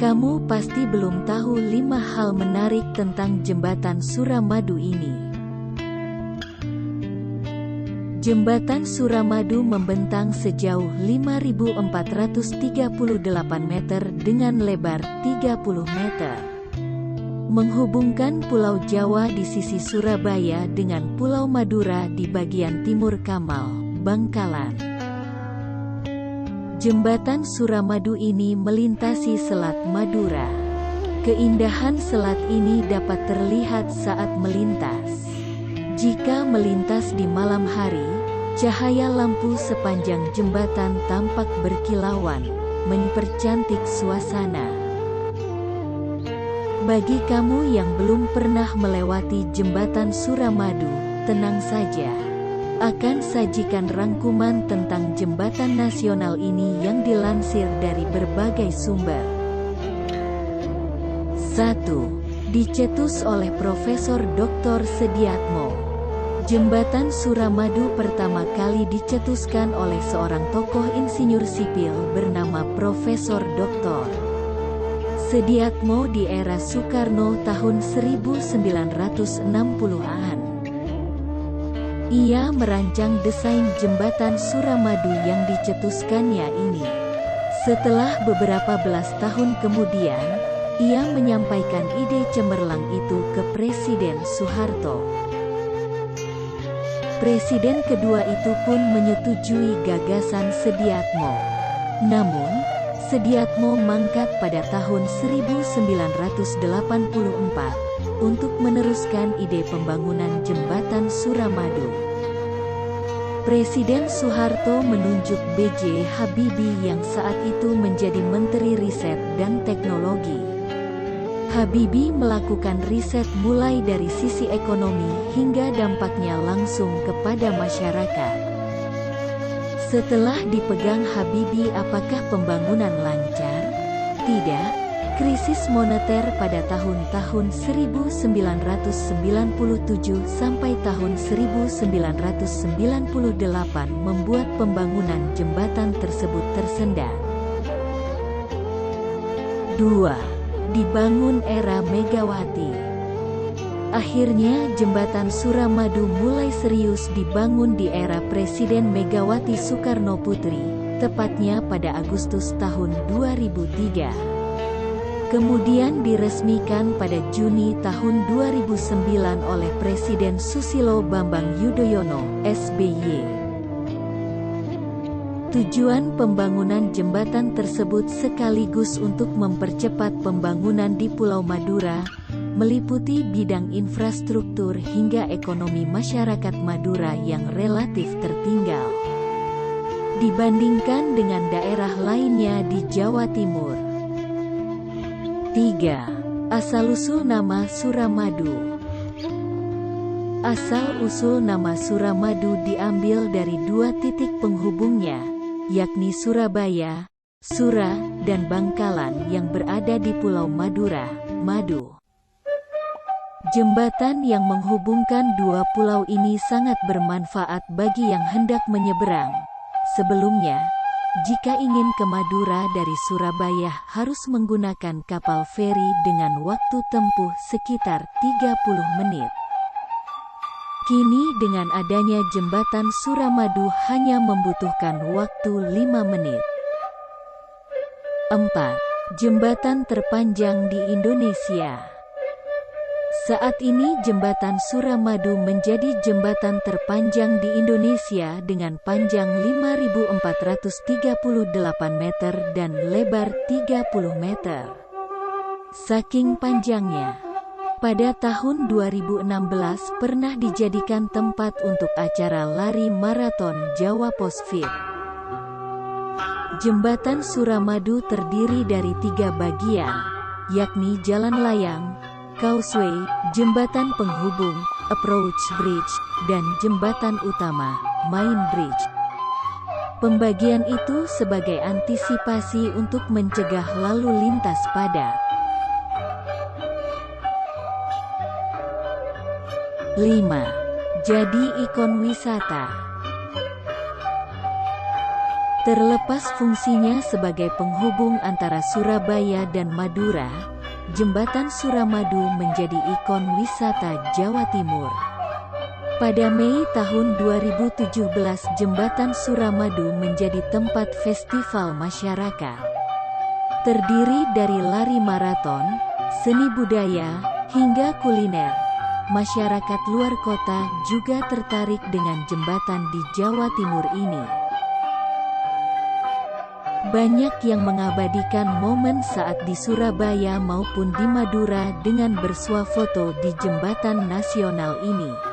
Kamu pasti belum tahu 5 hal menarik tentang Jembatan Suramadu ini. Jembatan Suramadu membentang sejauh 5.438 meter dengan lebar 30 meter. Menghubungkan Pulau Jawa di sisi Surabaya dengan Pulau Madura di bagian timur Kamal, Bangkalan. Jembatan Suramadu ini melintasi Selat Madura. Keindahan selat ini dapat terlihat saat melintas. Jika melintas di malam hari, cahaya lampu sepanjang jembatan tampak berkilauan, mempercantik suasana. Bagi kamu yang belum pernah melewati Jembatan Suramadu, tenang saja. Akan sajikan rangkuman tentang jembatan nasional ini yang dilansir dari berbagai sumber. 1. Dicetus oleh Profesor Dr. Sediatmo. Jembatan Suramadu pertama kali dicetuskan oleh seorang tokoh insinyur sipil bernama Profesor Dr. Sediatmo di era Soekarno tahun 1960-an. Ia merancang desain Jembatan Suramadu yang dicetuskannya ini. Setelah beberapa belas tahun kemudian, ia menyampaikan ide cemerlang itu ke Presiden Soeharto. Presiden kedua itu pun menyetujui gagasan Sediatmo. Namun, Sediatmo mangkat pada tahun 1984 untuk meneruskan ide pembangunan Jembatan Suramadu. Presiden Soeharto menunjuk B.J. Habibie yang saat itu menjadi Menteri Riset dan Teknologi. Habibie melakukan riset mulai dari sisi ekonomi hingga dampaknya langsung kepada masyarakat. Setelah dipegang Habibie, apakah pembangunan lancar? Tidak. Krisis moneter pada tahun-tahun 1997 sampai tahun 1998 membuat pembangunan jembatan tersebut tersendat. 2. Dibangun era Megawati. Akhirnya Jembatan Suramadu mulai serius dibangun di era Presiden Megawati Soekarno Putri, tepatnya pada Agustus tahun 2003. Kemudian diresmikan pada Juni tahun 2009 oleh Presiden Susilo Bambang Yudhoyono, SBY. Tujuan pembangunan jembatan tersebut sekaligus untuk mempercepat pembangunan di Pulau Madura, meliputi bidang infrastruktur hingga ekonomi masyarakat Madura yang relatif tertinggal dibandingkan dengan daerah lainnya di Jawa Timur. 3. Asal-usul nama Suramadu. Asal-usul nama Suramadu diambil dari 2 titik penghubungnya, yakni Surabaya, Sura, dan Bangkalan yang berada di Pulau Madura, Madu. Jembatan yang menghubungkan 2 pulau ini sangat bermanfaat bagi yang hendak menyeberang. Sebelumnya, jika ingin ke Madura dari Surabaya harus menggunakan kapal feri dengan waktu tempuh sekitar 30 menit. Kini dengan adanya Jembatan Suramadu hanya membutuhkan waktu 5 menit. 4. Jembatan terpanjang di Indonesia. Saat ini Jembatan Suramadu menjadi jembatan terpanjang di Indonesia dengan panjang 5.438 meter dan lebar 30 meter. Saking panjangnya, pada tahun 2016 pernah dijadikan tempat untuk acara lari maraton Jawa Posfit. Jembatan Suramadu terdiri dari 3 bagian, yakni jalan layang, causeway, jembatan penghubung, approach bridge, dan jembatan utama, main bridge. Pembagian itu sebagai antisipasi untuk mencegah lalu lintas padat. 5. Jadi ikon wisata. Terlepas fungsinya sebagai penghubung antara Surabaya dan Madura, Jembatan Suramadu menjadi ikon wisata Jawa Timur. Pada Mei tahun 2017, Jembatan Suramadu menjadi tempat festival masyarakat. Terdiri dari lari maraton, seni budaya, hingga kuliner. Masyarakat luar kota juga tertarik dengan jembatan di Jawa Timur ini. Banyak yang mengabadikan momen saat di Surabaya maupun di Madura dengan bersuah foto di jembatan nasional ini.